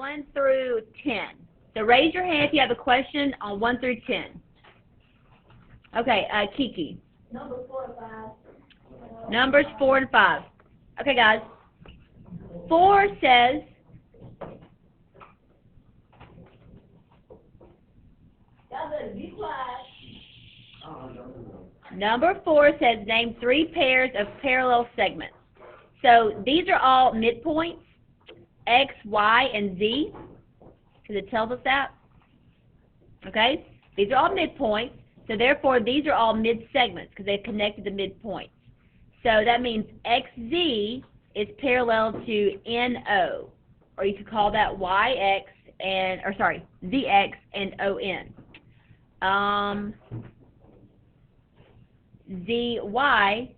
1 through 10. So raise your hand if you have a question on 1 through 10. Okay, Kiki. Numbers 4 and 5. Numbers 4 and 5. Okay, guys. 4 says, Y'all better be quiet. number 4 says, name 3 pairs of parallel segments. So these are all midpoints, X, Y, and Z, because it tells us that. Okay? These are all midpoints, so therefore these are all mid-segments, because they've connected the midpoints. So that means XZ is parallel to NO, or you could call that YX and, or sorry, ZX and ON. ZY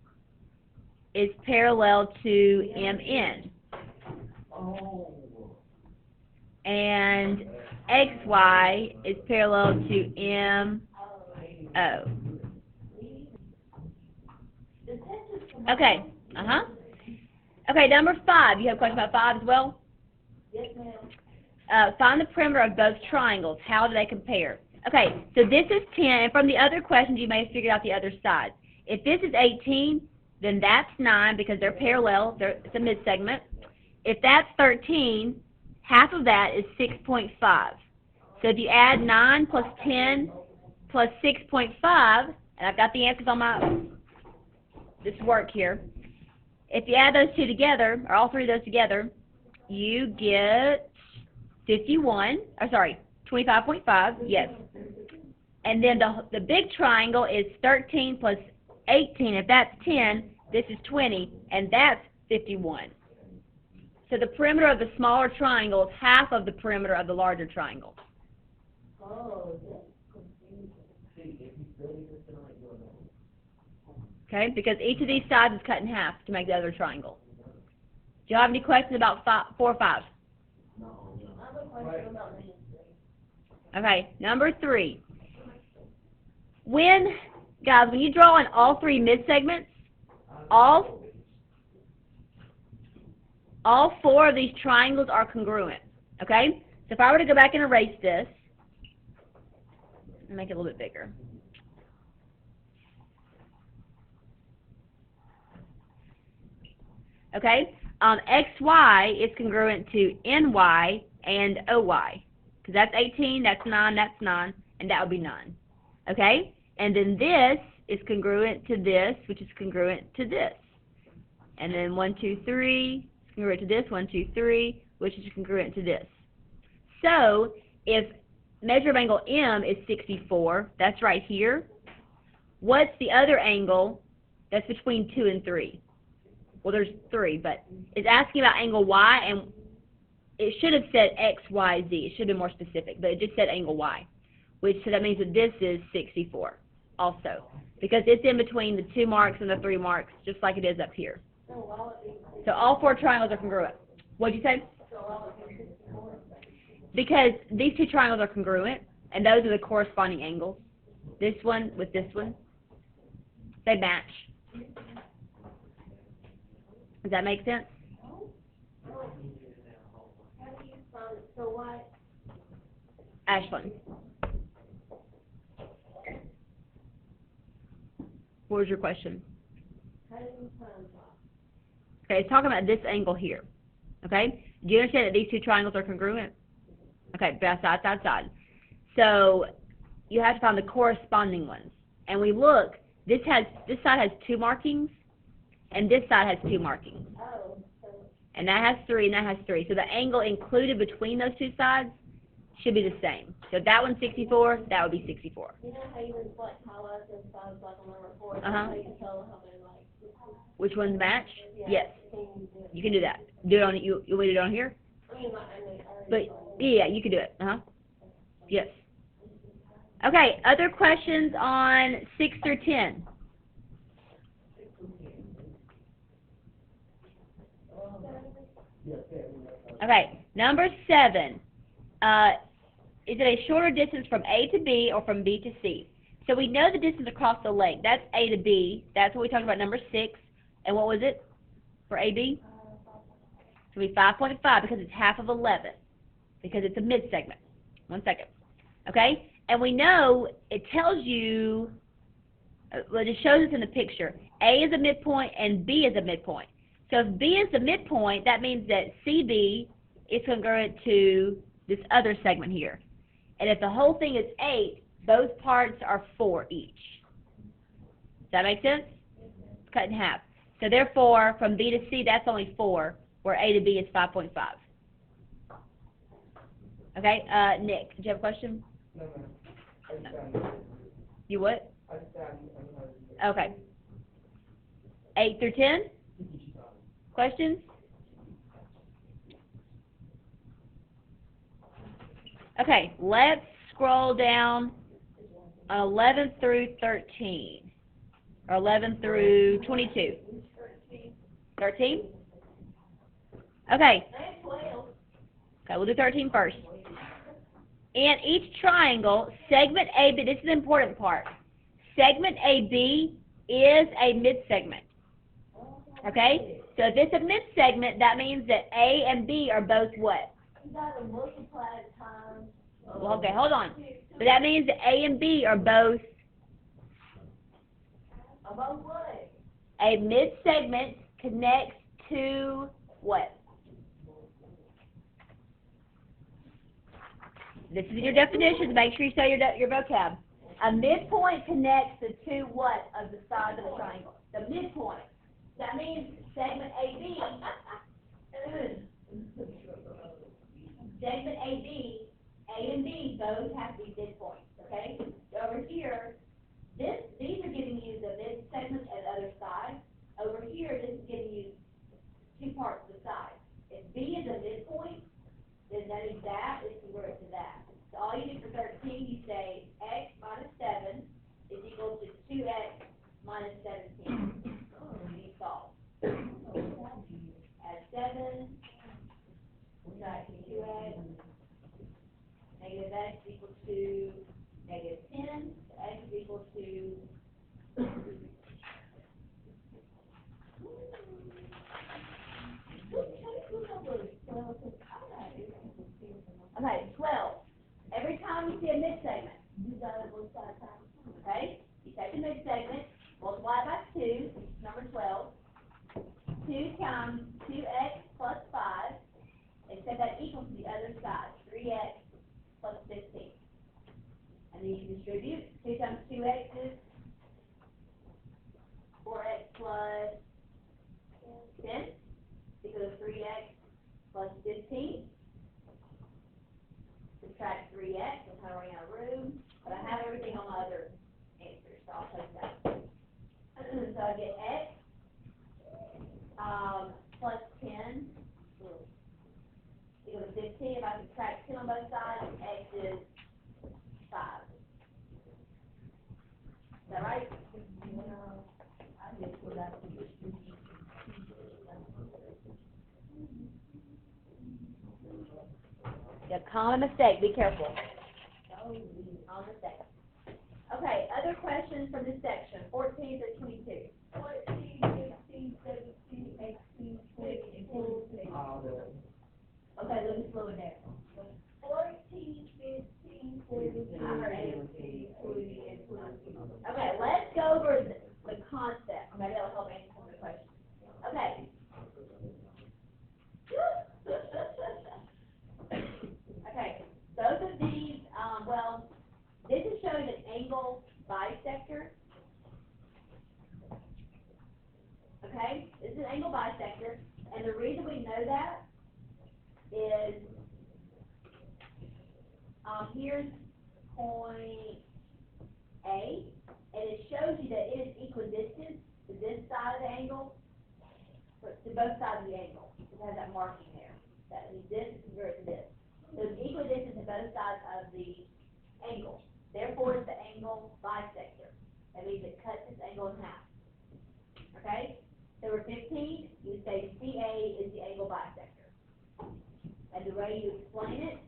is parallel to MN. And XY is parallel to MO. Okay. Okay, number 5. You have a question about 5 as well? Yes, ma'am. Find the perimeter of both triangles. How do they compare? Okay, so this is 10, and from the other questions, you may have figured out the other side. If this is 18, then that's 9 because they're parallel. It's a mid-segment. If that's 13, half of that is 6.5. So if you add 9 plus 10 plus 6.5, and I've got the answers on my this work here. If you add those two together, or all 3 of those together, you get 51, or sorry, 25.5, yes. And then the big triangle is 13 plus 18. If that's 10, this is 20, and that's 51. So the perimeter of the smaller triangle is half of the perimeter of the larger triangle. Oh, Okay, because each of these sides is cut in half to make the other triangle. Do you have any questions about 4 or 5? no. I have a question about number 3. Okay, number 3. Guys, when you draw in all 3 mid-segments, all 4 of these triangles are congruent, okay? So if I were to go back and erase this, make it a little bit bigger. Okay, XY is congruent to NY and OY, because that's 18, that's 9, and that would be 9. Okay, and then this is congruent to this, which is congruent to this. And then 1, 2, 3 is congruent to this, 1, 2, 3, which is congruent to this. So if measure of angle M is 64, that's right here, what's the other angle that's between 2 and 3? Well, there's 3, but it's asking about angle Y, and it should have said X, Y, Z. It should have been more specific, but it just said angle Y, so that means that this is 64 also, because it's in between the 2 marks and the 3 marks, just like it is up here. So all 4 triangles are congruent. What did you say? Because these 2 triangles are congruent, and those are the corresponding angles. This one with this one, they match. Does that make sense? So why? Ashlyn. What was your question? How do you find that? Okay, it's talking about this angle here. Okay? Do you understand that these 2 triangles are congruent? Okay, side, side, side. So you have to find the corresponding ones. And we look, this side has 2 markings, and this side has 2 markings. Oh, so And that has 3, and that has 3. So the angle included between those 2 sides should be the same. So if that one's 64, that would be 64. you know how you would like highlight those sides like on number 4? Uh-huh. How you can tell how they like. Which ones match? Yeah. Yes. Can you do it? You can do that. Do it on you want me to do it on here? I mean, I already. But yeah, you can do it. Yes. Okay, other questions on 6 through 10? Okay, number 7. Is it a shorter distance from A to B or from B to C? So we know the distance across the lake. That's A to B. That's what we talked about, number 6. And what was it for AB? It's going to be 5.5 because it's half of 11. because it's a mid-segment. 1 second. Okay? And we know it tells you, well, it shows us in the picture, A is a midpoint and B is a midpoint. So if B is the midpoint, that means that CB is congruent to this other segment here. And if the whole thing is 8, both parts are 4 each. Does that make sense? It's cut in half. So therefore, from B to C, that's only 4, where A to B is 5.5. Okay, Nick, did you have a question? No, ma'am. I stand. You what? I stand. Okay. 8 through 10? Questions? Okay, let's scroll down 11 through 13, or 11 through 22. 13? Okay. Okay, we'll do 13 first. In each triangle, segment AB, this is the important part, segment AB is a mid-segment. Okay? So if it's a mid-segment, that means that A and B are both what? You gotta multiply it times. Well, okay, hold on. But that means that A and B are both About what? a mid-segment connects to what? This is your definitions. Make sure you say your vocab. A midpoint connects the two what of the sides of a triangle? The midpoint. That means segment AB. Segment AB, A and B both have to be midpoints. Okay. Over here, these are giving you the mid segment and the other side. Over here, this is giving you two parts of the side. If B is a midpoint, then that means that is congruent to that. So all you do for 13, you say x minus 7 is equal to 2x minus 17. You solve. Add 7, subtract 2x, negative x equal to negative 10, x is equal to okay, 12. Every time you see a mid-segment, okay, you take the mid-segment, multiply it by 2, number 12. 2 times 2x plus 5, and set that equal to the other side, 3x plus 15. And then you can distribute. 2 times 2x is 4x plus 10, equal to 3x plus 15. Subtract 3x, I'm kind of running out of room, but I have everything on my other answers, so I'll take that. So I get x plus 10 equal to 15. If I subtract 10 on both sides, x is 5. Is that right? Yeah, common mistake. Be careful. Common mistake. Okay, other questions from this section, 14 to 22. 14, 15, 17, 18, 20, and 22. Okay, let me slow it down. 14, 15, 17, I heard 18, 20, and 22. Okay, let's go over the concept. Maybe that'll help answer some of the questions. Okay. Okay, both of these, well, this is showing an angle bisector. Okay, this is an angle bisector, and the reason we know that is here's point A, and it shows you that it is equidistant to this side of the angle, but to both sides of the angle. It has that marking there. That means this is congruent to this. So it's equidistant to both sides of the angle. Therefore, it's the angle bisector. That means it cuts this angle in half. Okay? So for 15, you say CA is the angle bisector. And the way you explain it,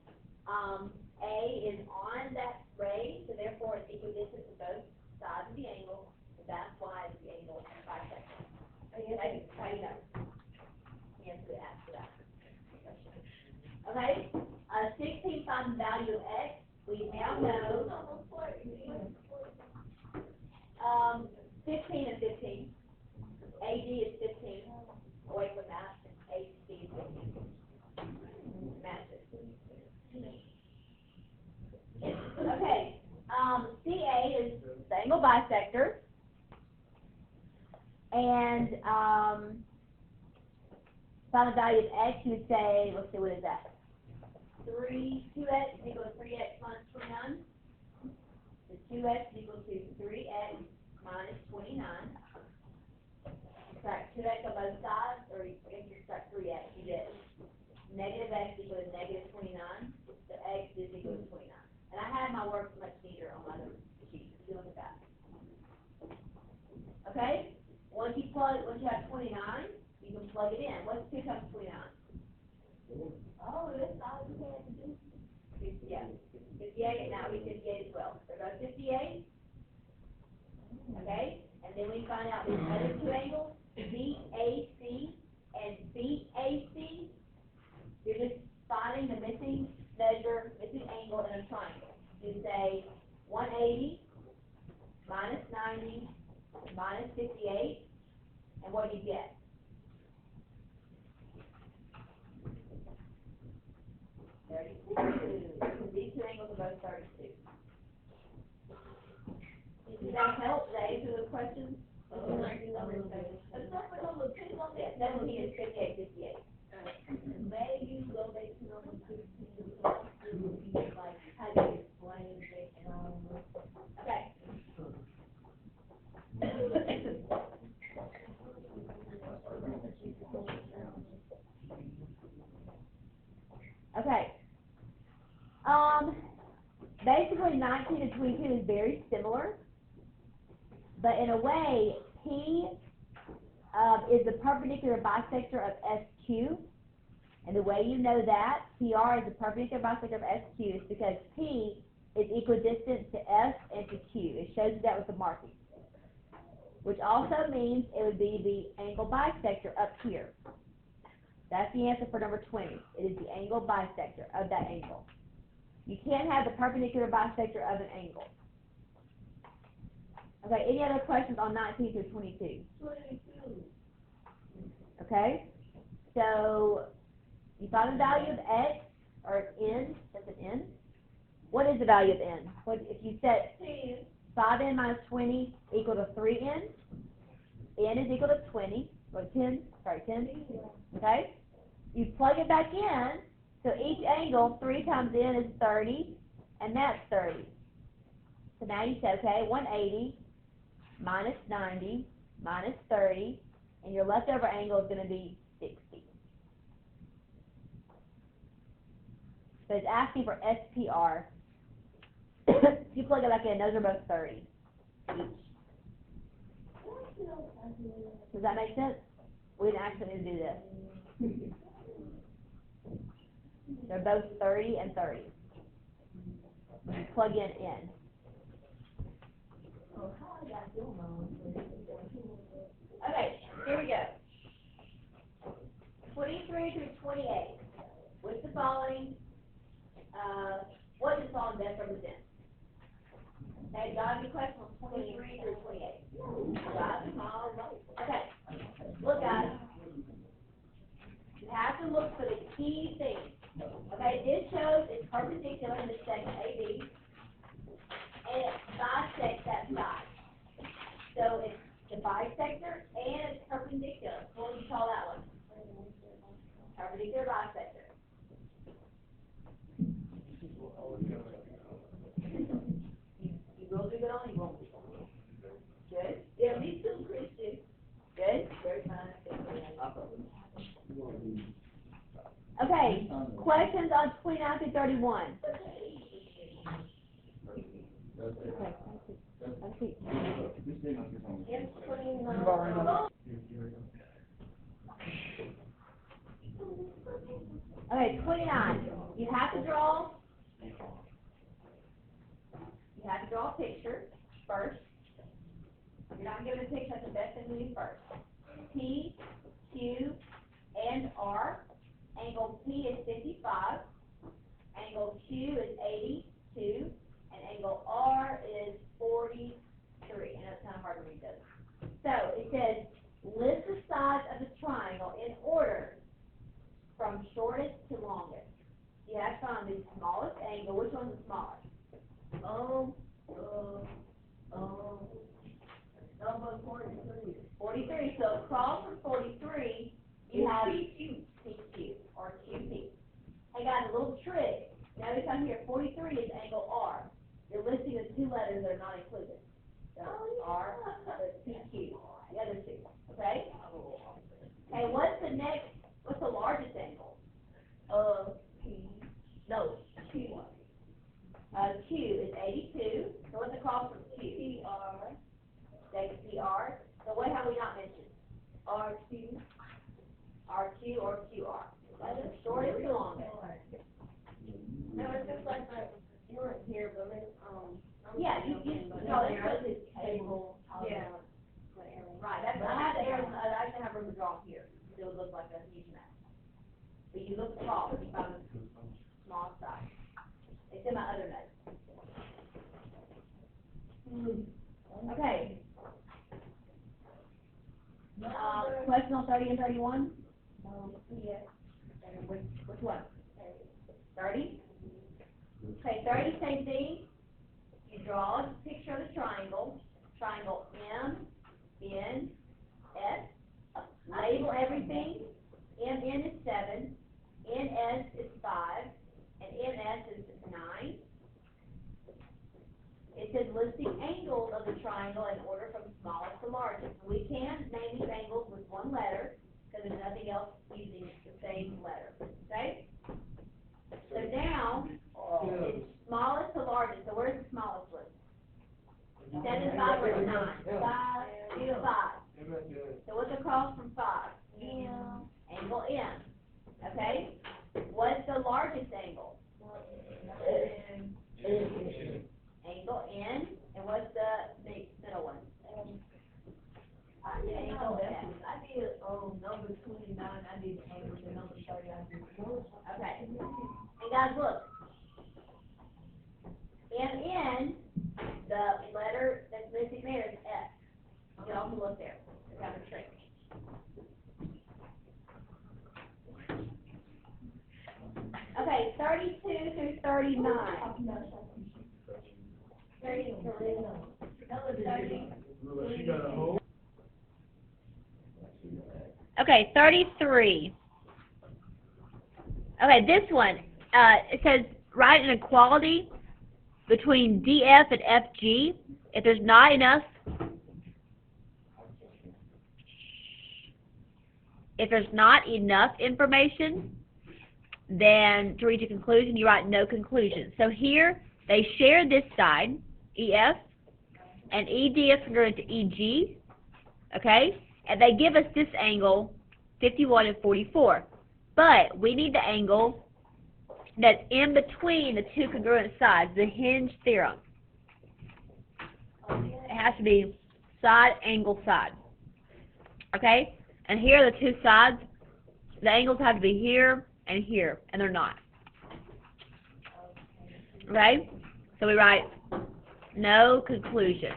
A is on that ray, so therefore it's equidistant to both sides of the angle. So that's why it's the angle bisector. Okay? How do you know? Answer that. Okay? 16 angle bisector. And find the value of x, you would say, let's see, what is that? 2x is equal to 3x minus 29. So 2x is equal to 3x minus 29. Subtract 2x on both sides, or I guess you subtract 3x, you get negative x equal to negative 29. So x is equal to 29. And I have my work much neater on my other sheet. So look at that. Okay? Once you have 29, you can plug it in. What's 2 times 29? Oh, that's all we had to do. 58. 58, and now we 58 as well. So go 58. Okay? And then we find out these other two angles, BAC and BAC. You're just finding the missing measure, missing angle in a triangle. You say 180 minus 90 minus 58, and what do you get? 32. These two angles are both 32. Does that help? Does that answer the question? Yeah, 17 is 58, 58. Maybe you go back to number 15, like how do you explain it and all. Okay. Okay. Basically 19 and 22 is very similar, but in a way, P is the perpendicular bisector of SQ, and the way you know that PR is the perpendicular bisector of SQ is because P is equidistant to S and to Q. It shows you that with the marking, which also means it would be the angle bisector up here. That's the answer for number 20. It is the angle bisector of that angle. You can't have the perpendicular bisector of an angle. Okay, any other questions on 19 through 22? 22. Okay, so you find the value of x, or n, that's an n. What is the value of n? What, if you set 5n minus 20 equal to 3n, n is equal to 20, or 10, sorry, 10, okay? You plug it back in, so each angle, 3 times n is 30, and that's 30. So now you say, okay, 180 minus 90 minus 30, and your leftover angle is going to be 60. So it's asking for SPR. If you plug it back in, those are both 30 each. Does that make sense? We didn't actually need to do this. They're both 30 and 30. When you plug in n. Okay, here we go. 23 through 28. Which the following, what does the following best represent? Okay, got any questions on 23 through 28? Okay, look guys. You have to look for the key things. Okay, this shows it's perpendicular to the segment AB, and it bisects that side. So it's the bisector and it's perpendicular. What do you call that one? Perpendicular bisector. You will do good on, you won't do good. Good? Yeah, me too, Christian. Good? Very fine. Okay, questions on 29 to 31. Okay, 29. You have to draw a picture first. If you're not given a picture, that's the best thing to do first. P, Q, and R. Angle P is 55. Angle Q is 82. And angle R is 43. I know it's kind of hard to read those. So it says, list the sides of the triangle in order from shortest to longest. You have to find the smallest angle. Which one's the smallest? Number 43. 43. So across from 43, you have PQ or QP. Hey guys, a little trick. Notice on here, 43 is angle R. You're listing the two letters that are not included. So R, the PQ, the other two. Okay? Hey, what's the largest angle? Q. Q is 82. So what's across from Q? That's PR. So what have we not mentioned? RQ or QR. That's the shortest and longest. No, it's just like you weren't here, but Yeah, no, it's this table. Yeah. Right, that's, I have the arrows, I actually have room to draw here. It would look like a huge map. But you look across, you find the small size. It's in my other notes. Okay. Question on 30 and 31? Yes. And which one? 30? Okay, 30, same thing. You draw a picture of the triangle. Triangle M, N, S. Label everything. MN is 7, NS is 5, and NS is 9. It says listing angles of the triangle in order from smallest to largest. We can name these angles with one letter because there's nothing else using the same letter. Okay? So now it's smallest to largest. So where's the smallest one? 7, 5, or 9? 5. 5. So what's across from 5? M. Angle M. Okay? What's the largest angle? Angle N. And what's the middle one? Angle S. I did number 29. I did angle to number 30. I did. Okay. And guys, look. MN, the letter that's missing there is S. You can also look there. It's got a trick. Okay, 32 through 39. 33. Number 30. Okay, 33. Okay, this one, it says write an equality between DF and FG. If there's not enough, information, then to reach a conclusion, you write no conclusion. So here, they share this side, EF, and ED is congruent to EG, okay? And they give us this angle, 51 and 44. But we need the angle that's in between the two congruent sides, the hinge theorem. It has to be side, angle, side. Okay? And here are the two sides. The angles have to be here and here, and they're not. Okay? So we write no conclusion.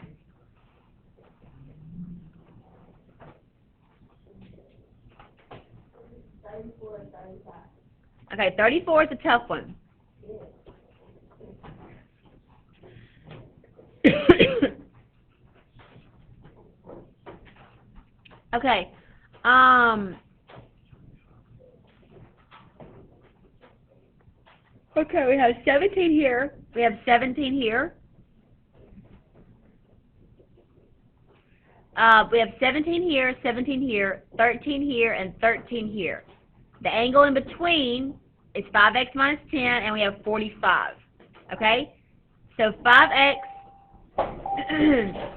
Okay, 34 is a tough one. Okay. Okay, we have 17 here. We have 17 here. We have 17 here, 17 here, 13 here, and 13 here. The angle in between is 5x minus 10, and we have 45. Okay? So 5x,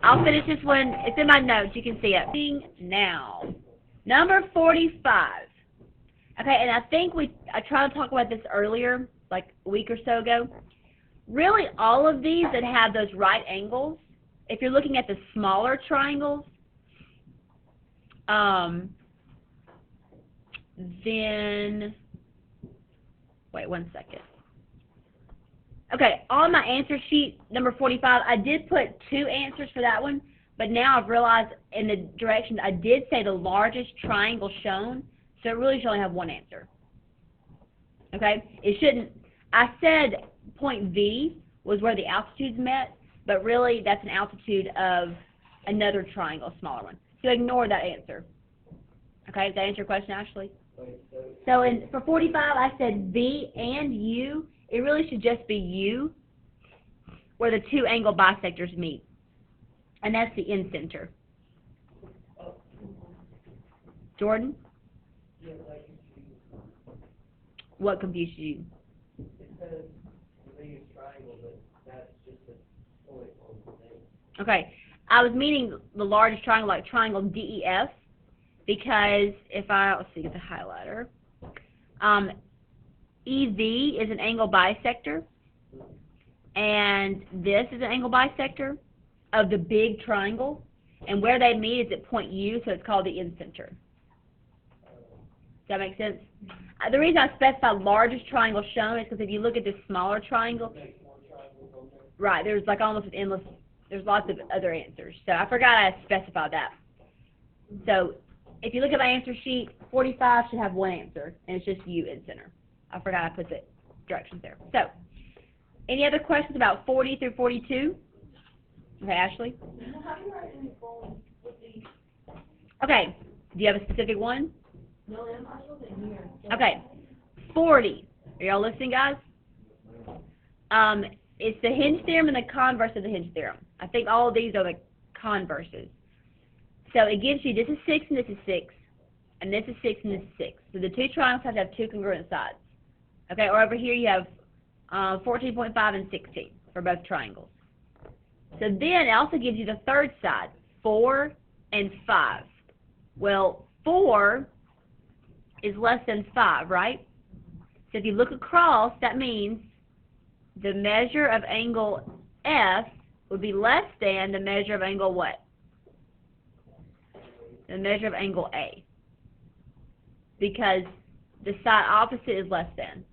I'll finish this one. It's in my notes. You can see it. Now, number 45. Okay, and I think I tried to talk about this earlier, like a week or so ago. Really, all of these that have those right angles, if you're looking at the smaller triangles, then, wait 1 second. Okay, on my answer sheet, number 45, I did put 2 answers for that one, but now I've realized in the directions I did say the largest triangle shown, so it really should only have 1 answer. Okay, it shouldn't. I said point V was where the altitudes met, but really that's an altitude of another triangle, a smaller one. So ignore that answer. Okay, does that answer your question, Ashley? Wait, So for 45, I said V and U. It really should just be U, where the two angle bisectors meet. And that's the incenter. Jordan, yeah, like, what confused you? it says the biggest triangle, but that's just a point on the thing. Okay, I was meaning the largest triangle, like triangle DEF, because if let's see, get the highlighter. EV is an angle bisector, and this is an angle bisector of the big triangle, and where they meet is at point U, so it's called the incenter. Does that make sense? The reason I specified largest triangle shown is because if you look at this smaller triangle, Make more triangles on there. right, there's like almost an endless, there's lots of other answers. So I forgot I specified that. So if you look at my answer sheet, 45 should have one answer, and it's just U incenter. I forgot I put the directions there. So, any other questions about 40 through 42? Okay, Ashley? How do you write any form with the, Okay, do you have a specific one? no, I still didn't hear. Okay, 40. Are y'all listening, guys? It's the hinge theorem and the converse of the hinge theorem. I think all of these are the converses. So it gives you, this is 6 and this is 6, and this is 6 and this is 6. So the two triangles have to have two congruent sides. Okay, or over here you have 14.5 and 16 for both triangles. So then it also gives you the third side, 4 and 5. Well, 4 is less than 5, right? So if you look across, that means the measure of angle F would be less than the measure of angle what? The measure of angle A. Because the side opposite is less than.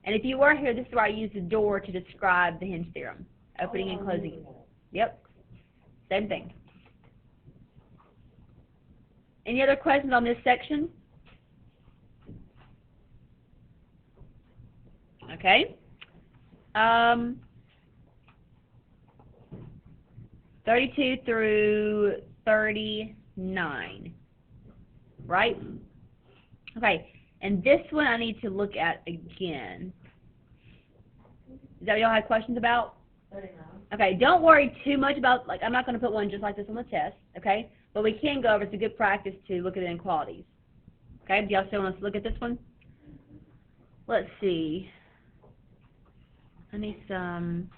And if you were here, this is where I use the door to describe the hinge theorem. Opening and closing. Yep. Same thing. Any other questions on this section? Okay. 32 through 39. Right? Okay. And this one I need to look at again. Is that what y'all had questions about? 39. Okay, don't worry too much about, like, I'm not going to put one just like this on the test, okay? But we can go over, it's a good practice to look at the inequalities. Okay, do y'all still want us to look at this one? Let's see. I need some...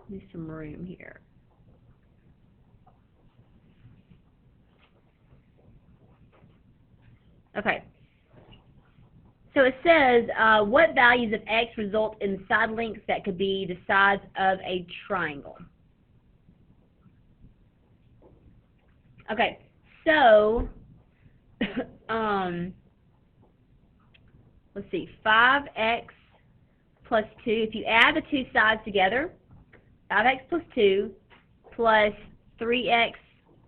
Need some room here. Okay. So it says, what values of x result in side lengths that could be the sides of a triangle? Okay, so, let's see, 5x plus 2, if you add the two sides together, 5x plus 2 plus 3x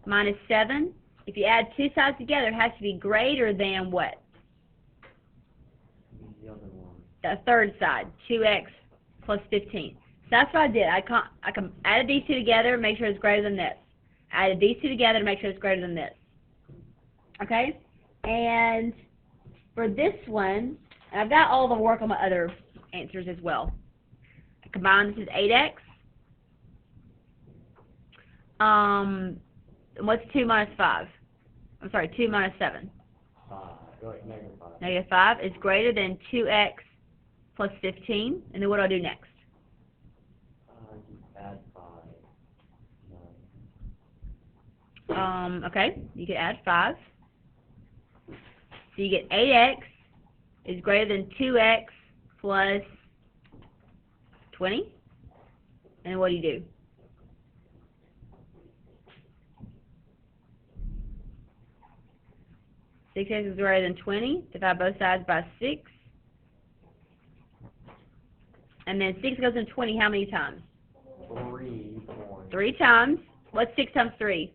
minus 7, if you add two sides together, it has to be greater than what? The other one. The third side, 2x plus 15. So that's what I did. I added these two together, make sure it's greater than this. I added these two together to make sure it's greater than this. Okay? And for this one, and I've got all the work on my other answers as well. I combined, this is 8x. What's 2 minus 5? I'm sorry, 2 minus 7. 5. Right, -5. Negative 5 is greater than 2x plus 15. And then what do I do next? You add 5. Okay, you can add 5. So you get 8x is greater than 2x plus 20. And what do you do? 6x is greater than 20. Divide both sides by 6. And then 6 goes in 20 how many times? 3 more. 3 times. What's 6 times 3?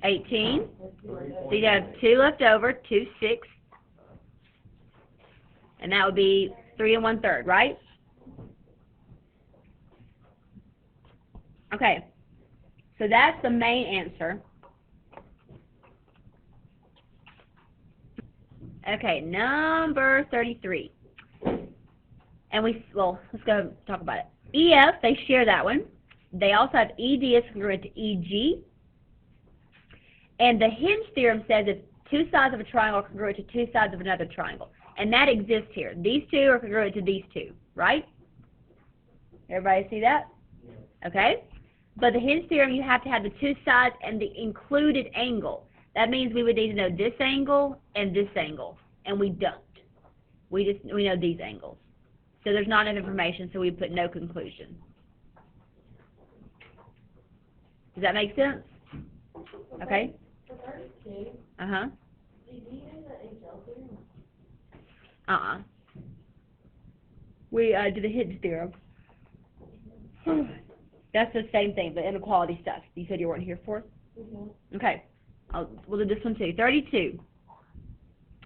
18. So you have 2 left over, 2 6. And that would be 3 1/3, right? Okay. So that's the main answer. Okay, number 33. And let's go and talk about it. EF, they share that one. They also have ED is congruent to EG. And the hinge theorem says if 2 sides of a triangle are congruent to 2 sides of another triangle. And that exists here. These 2 are congruent to these 2, right? Everybody see that? Okay? But the hinge theorem, you have to have the 2 sides and the included angle. That means we would need to know this angle and this angle. And we don't. We know these angles. So there's not enough information, so we put no conclusion. Does that make sense? Okay? For 32, Uh-huh. do you use the HL theorem? We do the hinge theorem. That's the same thing, the inequality stuff. You said you weren't here for? Mm-hmm. Okay. We'll do this one too. 32.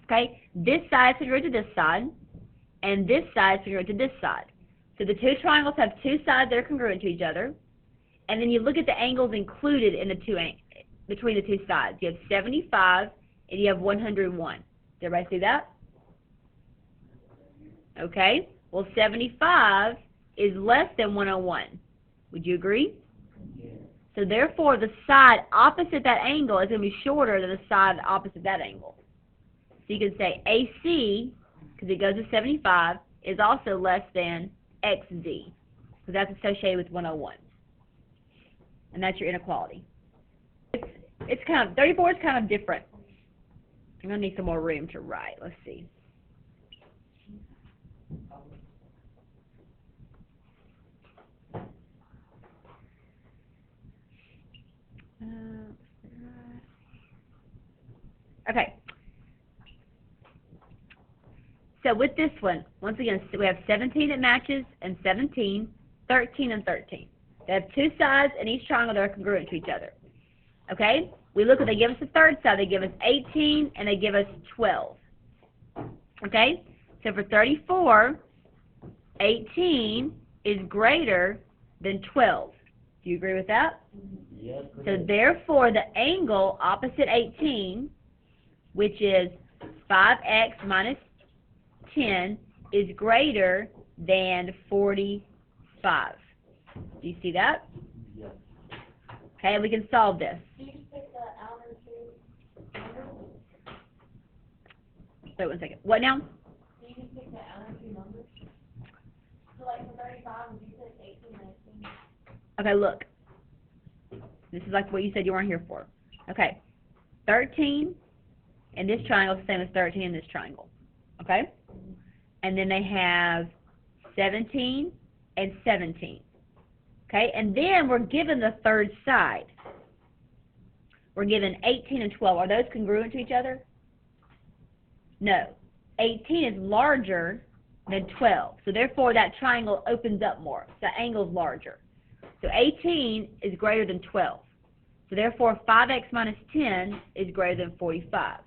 Okay? This side is congruent to this side, and this side is congruent to this side. So the 2 triangles have 2 sides that are congruent to each other, and then you look at the angles included in the between the 2 sides. You have 75 and you have 101. Did everybody see that? Okay. Well, 75 is less than 101. Would you agree? Yeah. So therefore, the side opposite that angle is going to be shorter than the side opposite that angle. So you can say AC, because it goes to 75, is also less than XZ, because that's associated with 101. And that's your inequality. It's kind of, 34 is kind of different. I'm going to need some more room to write. Let's see. Okay. So with this one, once again, so we have 17 that matches, and 17, 13, and 13. They have 2 sides in each triangle that are congruent to each other. Okay? We look at, they give us the third side. They give us 18, and they give us 12. Okay? So for 34, 18 is greater than 12. Do you agree with that? Yes. So therefore, the angle opposite 18, which is 5x minus 10, is greater than 45. Do you see that? Yes. Okay, we can solve this. Do you just pick the outer 2 numbers? Wait 1 second. What now? Do you just pick the outer 2 numbers? So like for 35, would you pick 18, 19? Okay, look. This is like what you said you weren't here for. Okay. 13 in this triangle is the same as 13 in this triangle. Okay? And then they have 17 and 17. Okay? And then we're given the third side. We're given 18 and 12. Are those congruent to each other? No. 18 is larger than 12. So therefore that triangle opens up more. So the angle's larger. So 18 is greater than 12. So therefore 5x minus 10 is greater than 45.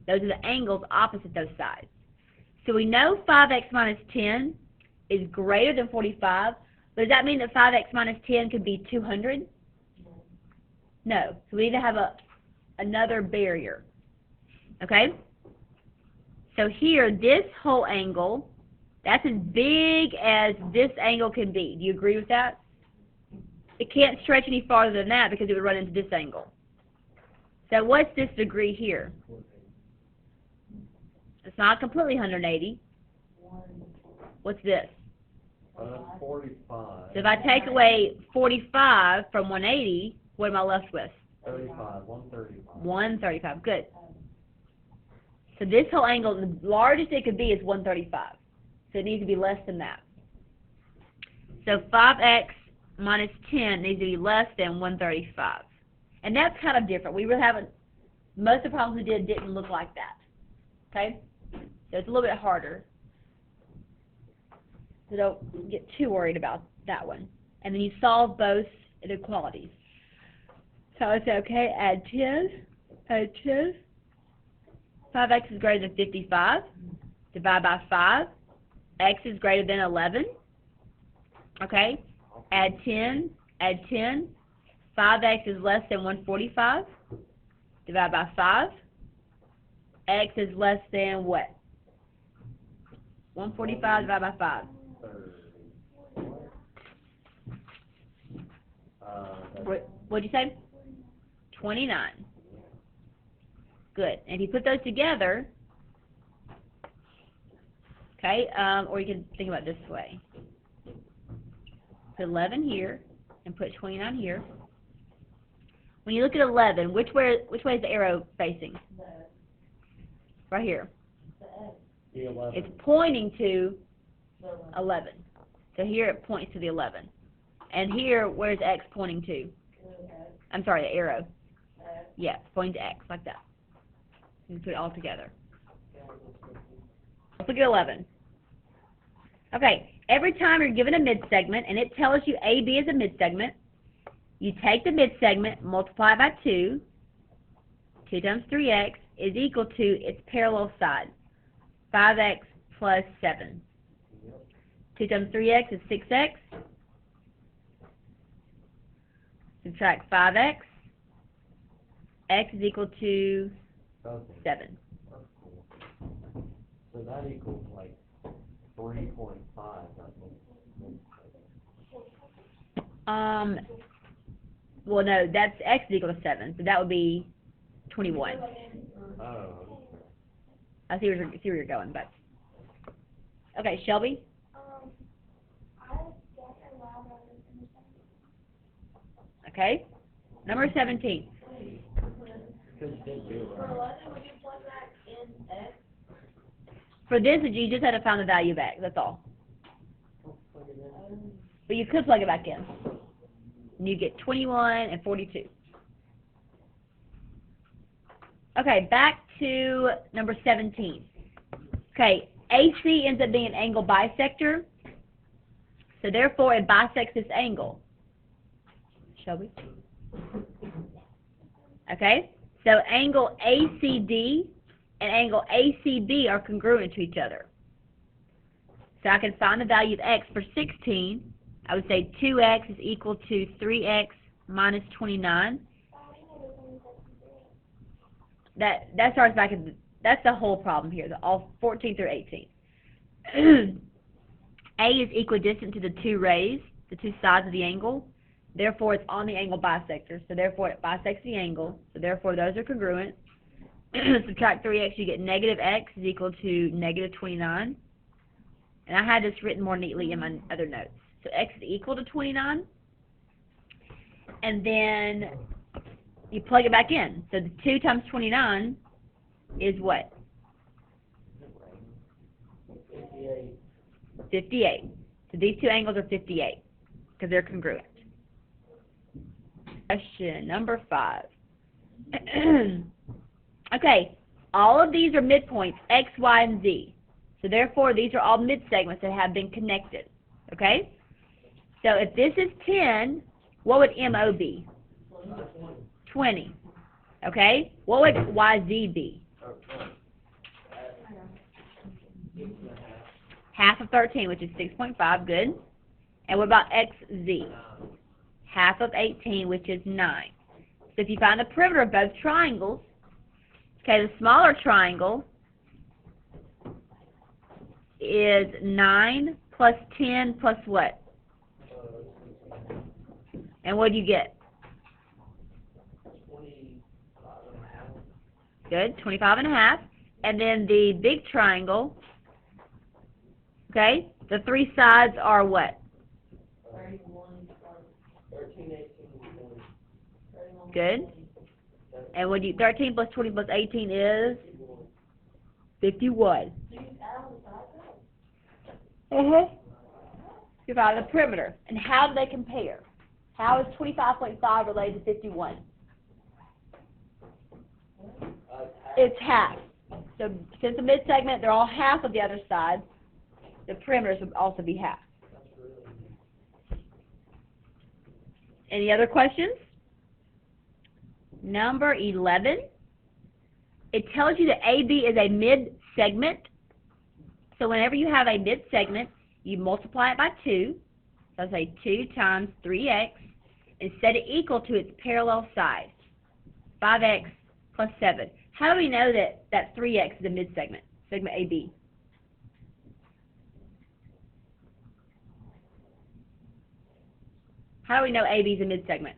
Those are the angles opposite those sides. So we know 5x minus 10 is greater than 45, but does that mean that 5x minus 10 could be 200? No. So we need to have another barrier. Okay? So here, this whole angle, that's as big as this angle can be. Do you agree with that? It can't stretch any farther than that because it would run into this angle. So what's this degree here? It's not completely 180. What's this? 45. So if I take away 45 from 180, what am I left with? 35, 135. 135. Good. So this whole angle, the largest it could be is 135. So it needs to be less than that. So 5x minus 10 needs to be less than 135. And that's kind of different. We really haven't, most of the problems we did didn't look like that. Okay? So it's a little bit harder. So don't get too worried about that one. And then you solve both inequalities. So I say, okay, add 10. Add 10. 5x is greater than 55. Divide by 5. X is greater than 11. Okay? Add 10. Add 10. 5x is less than 145. Divide by 5. X is less than what? 145 divided by 5. 30. What'd you say? 29. Good. And if you put those together, okay, or you can think about it this way. Put 11 here and put 29 here. When you look at 11, which way is the arrow facing? Right here. The 11. It's pointing to 11. So here it points to the 11. And here, where's X pointing to? I'm sorry, the arrow. Yeah, it's pointing to X, like that. You put it all together. Let's look at 11. Okay, every time you're given a midsegment, and it tells you AB is a midsegment, you take the midsegment, multiply by 2. 2 times 3x is equal to its parallel side, 5x plus 7. 2 times 3x is 6x. Subtract 5x. X is equal to Okay. 7. That's cool. So that equals like 3.5, I think. Well, no, that's X is equal to 7, so that would be 21. Oh. I see where you're going, but okay, Shelby. I don't allow that in the Okay, number 17. Because you didn't do it For right. 11, would you plug that in X? For this, you just had to find the value back. That's all. But you could plug it back in. And you get 21 and 42. Okay, back to number 17. Okay, AC ends up being an angle bisector. So therefore, it bisects this angle. Shelby? Okay, so angle ACD and angle ACB are congruent to each other. So I can find the value of X for 16. I would say 2X is equal to 3X minus 29. That starts back at that's the whole problem here, all 14 through 18. A is equidistant to the two rays, the two sides of the angle. Therefore, it's on the angle bisector. So therefore, it bisects the angle. So therefore, those are congruent. Subtract 3x, you get negative x is equal to negative 29. And I had this written more neatly in my other notes. So x is equal to 29. And then you plug it back in. So the 2 times 29 is what? 58. 58. So these two angles are 58 because they're congruent. Question number 5. Okay, all of these are midpoints, x, y, and z. So therefore, these are all midsegments that have been connected. Okay? So if this is 10, what would MO be? 20. Okay? What would YZ be? Half of 13, which is 6.5. Good. And what about XZ? Half of 18, which is 9. So if you find the perimeter of both triangles, okay, the smaller triangle is 9 plus 10 plus what? And what do you get? 25.5. Good, 25.5. And then the big triangle, okay, the three sides are what? 13, 18, 20. Good. And what do you, 13 plus 20 plus 18 is? 51. You find the perimeter. And how do they compare? How is 25.5 related to 51? It's half. So since the midsegment, they're all half of the other side, the perimeters would also be half. Any other questions? Number 11. it tells you that AB is a mid-segment. So whenever you have a mid-segment, you multiply it by 2. So I'll say 2 times 3x and set it equal to its parallel side, 5x plus 7. How do we know that 3x is a mid-segment, segment AB? How do we know AB is a mid-segment?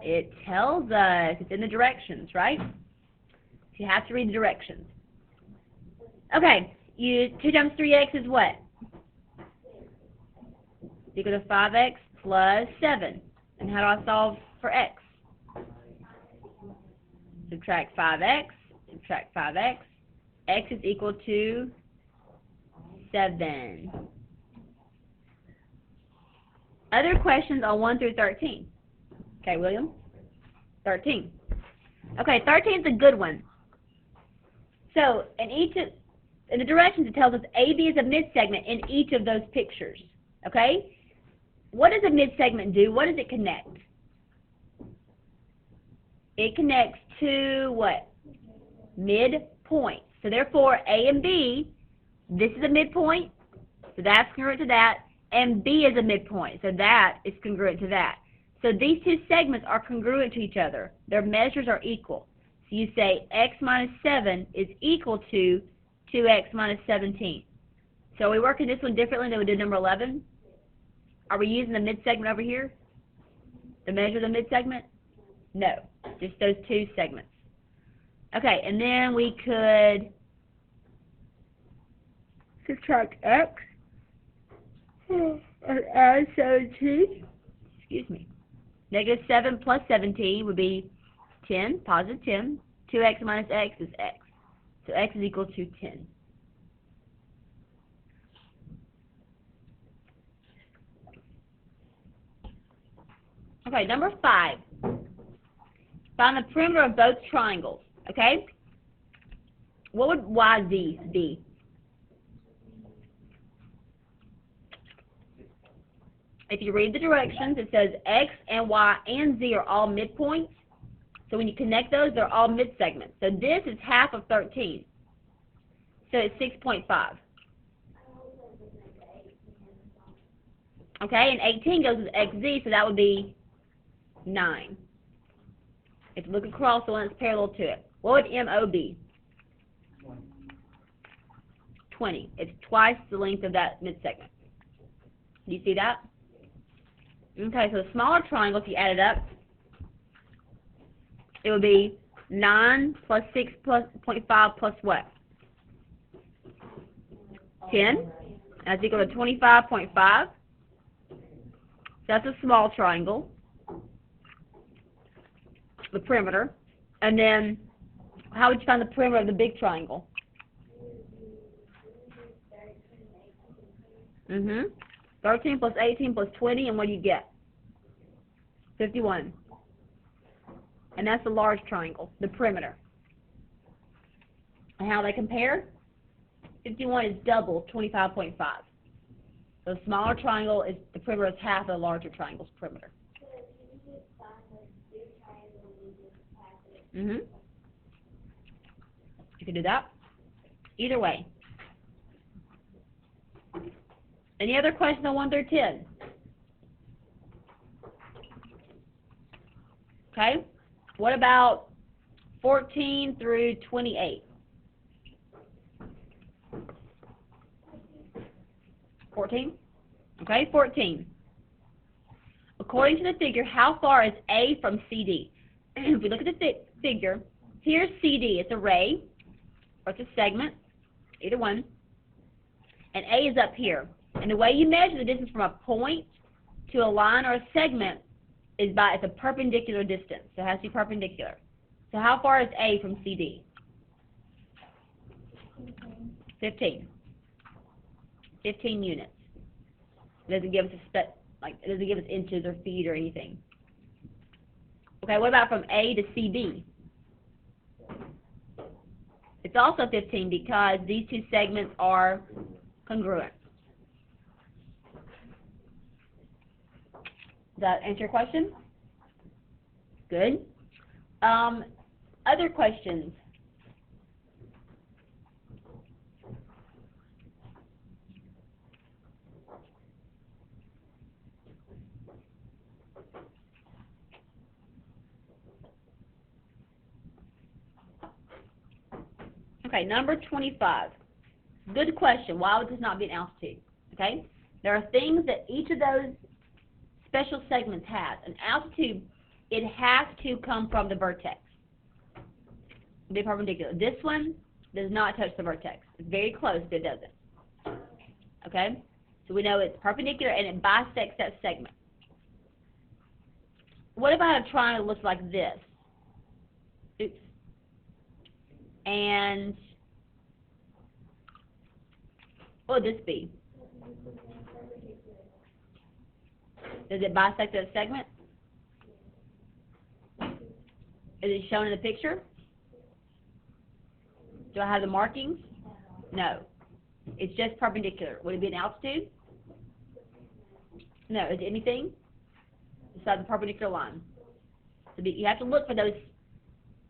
It tells us. It's in the directions, right? So you have to read the directions. Okay, 2 times 3x is what? Equal to 5x plus 7. And how do I solve for x? Subtract 5x, subtract 5x. X is equal to 7. Other questions on 1 through 13. Okay, William? 13. Okay, 13 is a good one. So, in the directions it tells us AB is a mid-segment in each of those pictures. Okay? What does a mid-segment do? What does it connect? It connects to what? Midpoints. So therefore, A and B, this is a midpoint, so that's congruent to that, and B is a midpoint, so that is congruent to that. So these two segments are congruent to each other. Their measures are equal. So you say x minus 7 is equal to 2x minus 17. So are we working this one differently than we did number 11? Are we using the mid-segment over here? The measure of the mid-segment? No, just those two segments. Okay, and then we could subtract x and add 17. Excuse me. Negative 7 plus 17 would be 10, positive 10. 2x minus x is x. So x is equal to 10. Okay, number 5. Find the perimeter of both triangles. Okay? What would YZ be? If you read the directions, it says X and Y and Z are all midpoints. So when you connect those, they're all mid-segments. So this is half of 13. So it's 6.5. Okay, and 18 goes with XZ, so that would be 9. If you look across the one that's parallel to it, what would MO be? 20. It's twice the length of that mid-segment. Do you see that? Okay, so the smaller triangle, if you add it up, it would be 9 plus 6 plus 0.5 plus what? 10. That's equal to 25.5. That's a small triangle, the perimeter. And then, how would you find the perimeter of the big triangle? 13 plus 18 plus 20, and what do you get? 51. And that's the large triangle, the perimeter. And how they compare? 51 is double 25.5. So the smaller triangle is, the perimeter is half the larger triangle's perimeter. You can do that. Either way. Any other questions on 1 through 10? Okay. What about 14 through 28? 14? Okay, 14. According to the figure, how far is A from CD? If we look at the figure, here's CD. It's a ray, or it's a segment, either one. And A is up here. And the way you measure the distance from a point to a line or a segment is it's a perpendicular distance. So it has to be perpendicular. So how far is A from CD? 15. 15 units. It doesn't give us it doesn't give us inches or feet or anything. Okay, what about from A to CB? It's also 15 because these two segments are congruent. Does that answer your question? Good. Other questions? Okay, number 25. Good question. Why would this not be an altitude? Okay? There are things that each of those special segments has. An altitude, it has to come from the vertex. Be perpendicular. This one does not touch the vertex. It's very close, but it doesn't. Okay? So we know it's perpendicular and it bisects that segment. What if I had a triangle that looks like this? Oops. And what would this be? Does it bisect that segment? Is it shown in the picture? Do I have the markings? No. It's just perpendicular. Would it be an altitude? No. Is it anything besides the perpendicular line? So you have to look for those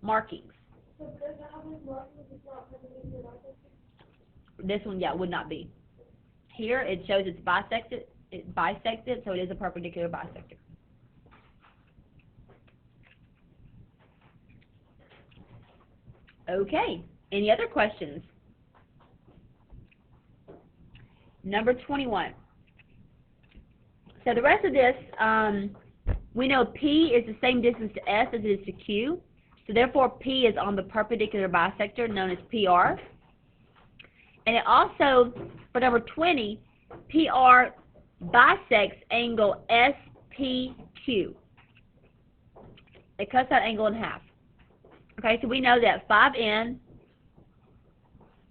markings. So does that have like markings if it's not perpendicular bisected? This one, yeah, would not be. Here it shows it's bisected. It's bisected, so it is a perpendicular bisector. Okay. Any other questions? Number 21. So the rest of this, we know P is the same distance to S as it is to Q. So therefore, P is on the perpendicular bisector known as PR. And it also, for number 20, PR bisects angle SPQ. It cuts that angle in half. Okay, so we know that 5N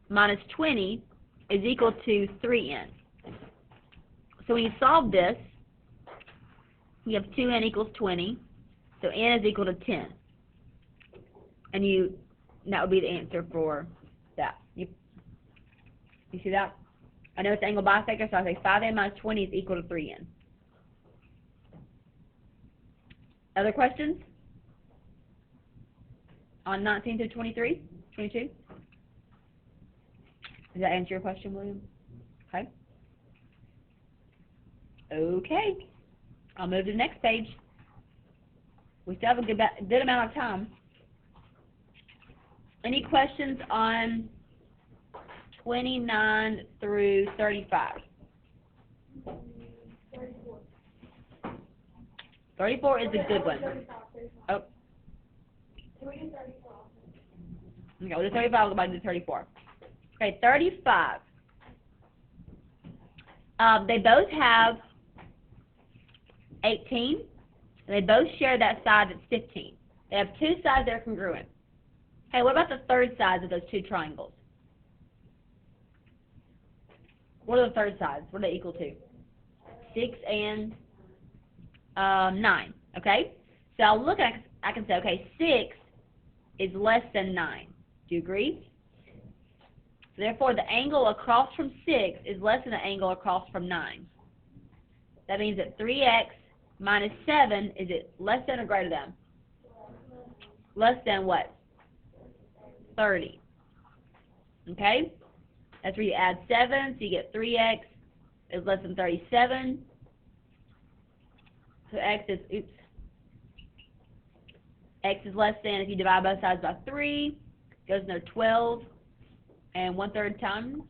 minus 20 is equal to 3N. So when you solve this, you have 2N equals 20, so N is equal to 10. And that would be the answer for that. You see that? I know it's angle bisector, so I say 5N minus 20 is equal to 3N. Other questions? On 19 through 23? 22? Does that answer your question, William? Okay. Okay. I'll move to the next page. We still have a good amount of time. Any questions on 29 through 35? 34. 34 is a good one. 35. Oh, Can we do 34? okay, we'll do 35, we'll go back to 34. Okay, 35. They both have 18, and they both share that side that's 15. They have two sides that are congruent. Hey, what about the third sides of those two triangles? What are the third sides? What are they equal to? 6 and 9, okay? So I'll look at, I can say, okay, 6 is less than 9. Do you agree? Therefore, the angle across from 6 is less than the angle across from 9. That means that 3x minus 7, is it less than or greater than? Less than what? 30. Okay? That's where you add 7, so you get 3x is less than 37. So x is, x is less than, if you divide both sides by 3, goes in there 12 and 1/3 times,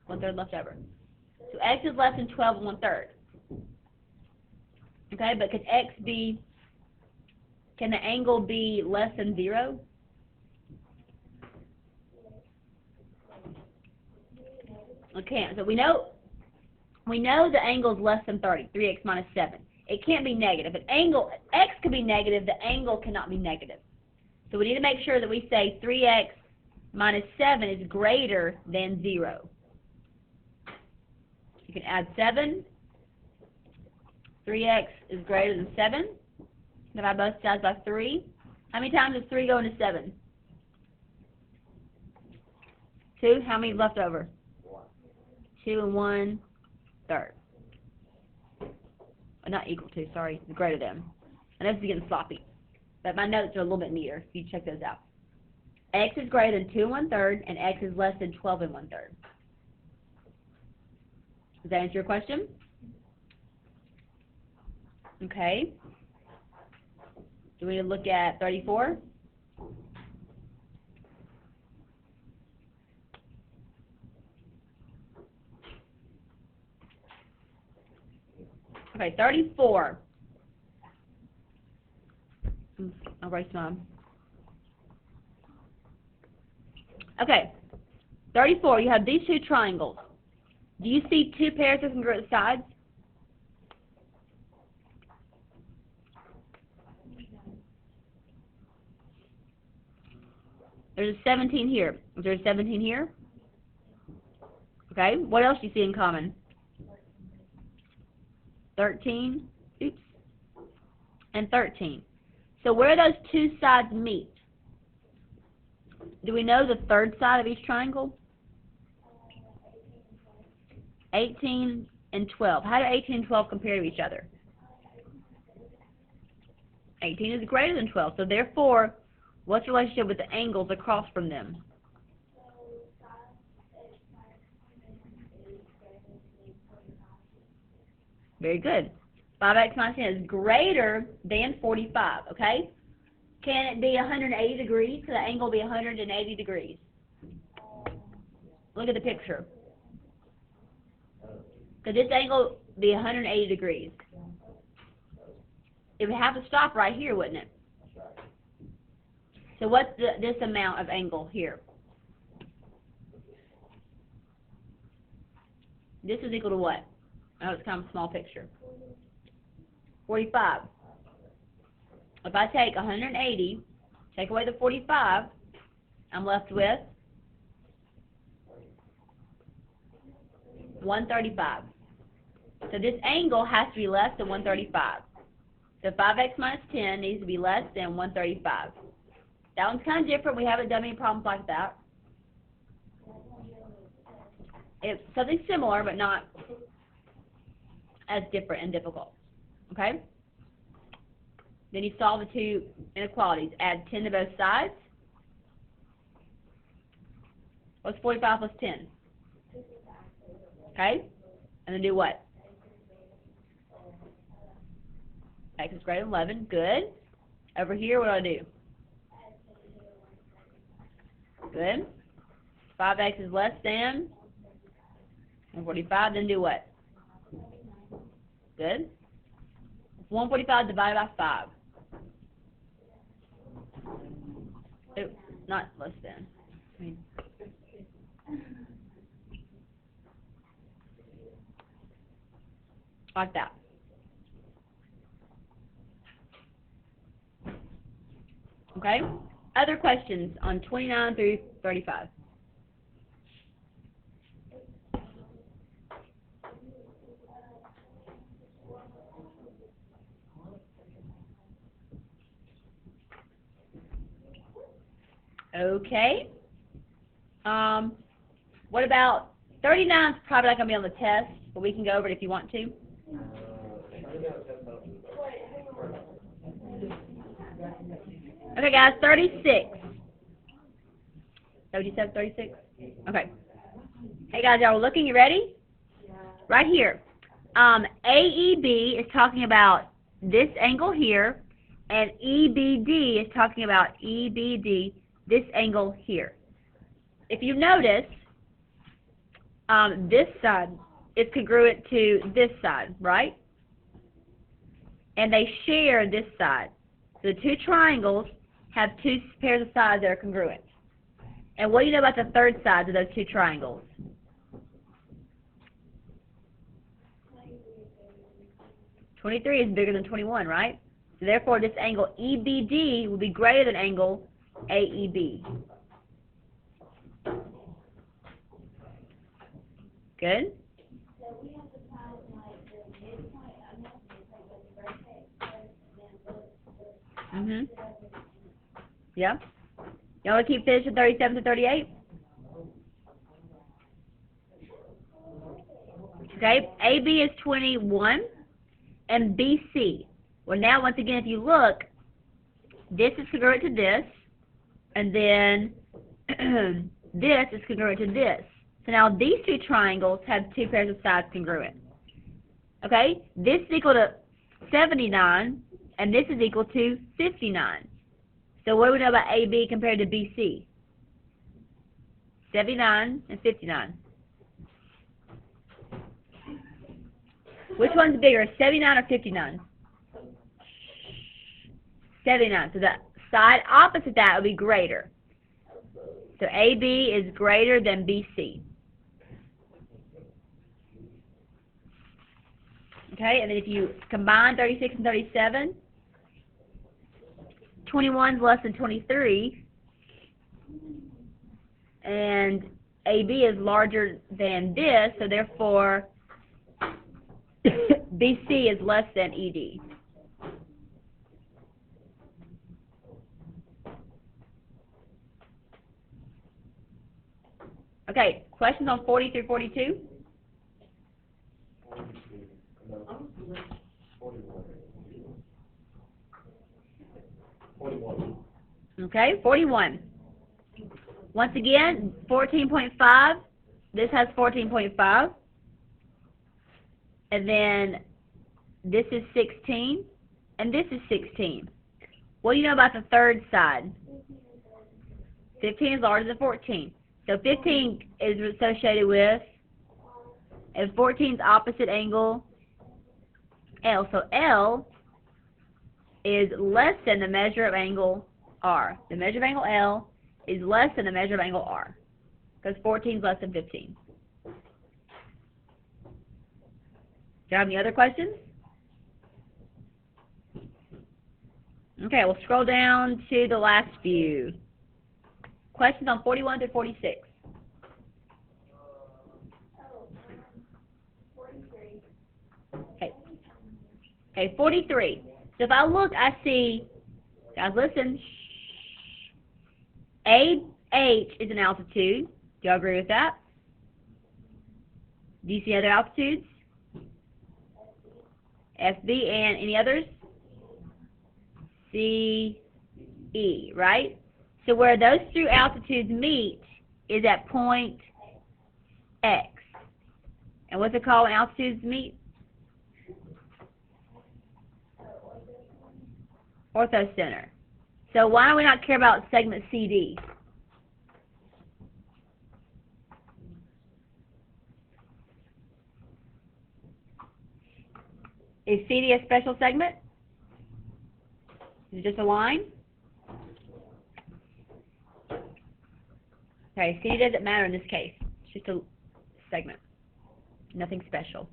1/3 left over. So x is less than 12 and 1/3. Okay, but can the angle be less than 0? It can't. So we know the angle is less than 30, 3x minus 7. It can't be negative. An angle, x could be negative, the angle cannot be negative. So we need to make sure that we say 3x minus 7 is greater than 0. You can add 7. 3x is greater than 7. Divide both sides by 3. How many times does 3 go into 7? 2. How many left over? 2 and 1/3. Not equal to, sorry, greater than. I know this is getting sloppy. But my notes are a little bit neater. You check those out. X is greater than 2 1/3, and X is less than 12 1/3. Does that answer your question? Okay. Do we look at 34? Okay, 34. I'll write some. Okay, 34, you have these two triangles. Do you see two pairs of congruent sides? There's a 17 here. Is there a 17 here? Okay, what else do you see in common? 13, oops, and 13. So where those two sides meet, do we know the third side of each triangle? 18 and 12. How do 18 and 12 compare to each other? 18 is greater than 12, so therefore, what's the relationship with the angles across from them? Very good. 5x minus 10 is greater than 45, okay? Can it be 180 degrees? Could the angle be 180 degrees? Look at the picture. Could this angle be 180 degrees? It would have to stop right here, wouldn't it? So what's this amount of angle here? This is equal to what? Oh, it's kind of a small picture. 45. If I take 180, take away the 45, I'm left with 135. So this angle has to be less than 135. So 5x minus 10 needs to be less than 135. That one's kind of different. We haven't done any problems like that. It's something similar, but not as different and difficult. Okay? Then you solve the two inequalities. Add 10 to both sides. What's 45 plus 10? Okay? And then do what? X is greater than 11. Good. Over here, what do I do? Good. 5x is less than 145. Then do what? Good. 145 divided by 5. Oops, not less than. Like that. Okay? Other questions on 29 through 35? Okay. What about 39 is probably not going to be on the test, but we can go over it if you want to. Okay, guys, 36. So you said 36? Okay. Hey, guys, y'all looking? You ready? Yeah. Right here. AEB is talking about this angle here, and EBD is talking about EBD, this angle here. If you notice, this side is congruent to this side, right? And they share this side. So the two triangles have two pairs of sides that are congruent. And what do you know about the third sides of those two triangles? (23) is bigger than 21, right? So therefore, this angle EBD will be greater than angle AEB. Good? Yeah. Y'all want to keep finishing 37 to 38? Okay. AB is 21, and BC. Well, now once again, if you look, this is congruent to this, and then this is congruent to this. So now these two triangles have two pairs of sides congruent. Okay? This is equal to 79, and this is equal to 59. So what do we know about AB compared to BC? 79 and 59. Which one's bigger, 79 or 59? 79. So the side opposite that would be greater. So AB is greater than BC. Okay, and then if you combine 36 and 37, 21 is less than 23, and AB is larger than this, so therefore BC is less than ED. Okay, questions on 40 through 42? 41. Okay, 41. Once again, 14.5. This has 14.5. And then this is 16. And this is 16. What do you know about the third side? 15 is larger than 14. So 15 is associated with, and 14's opposite angle, L. So L is less than the measure of angle R. The measure of angle L is less than the measure of angle R, because 14 is less than 15. Do you have any other questions? Okay, we'll scroll down to the last few. Questions on 41 through 46. 43. Okay, 43. So if I look, I see, guys listen, AH is an altitude. Do y'all agree with that? Do you see other altitudes? FB and any others? CE, right? So where those two altitudes meet is at point X. And what's it called when altitudes meet? Orthocenter. So why do we not care about segment CD? Is CD a special segment? Is it just a line? Okay, CD doesn't matter in this case. It's just a segment. Nothing special.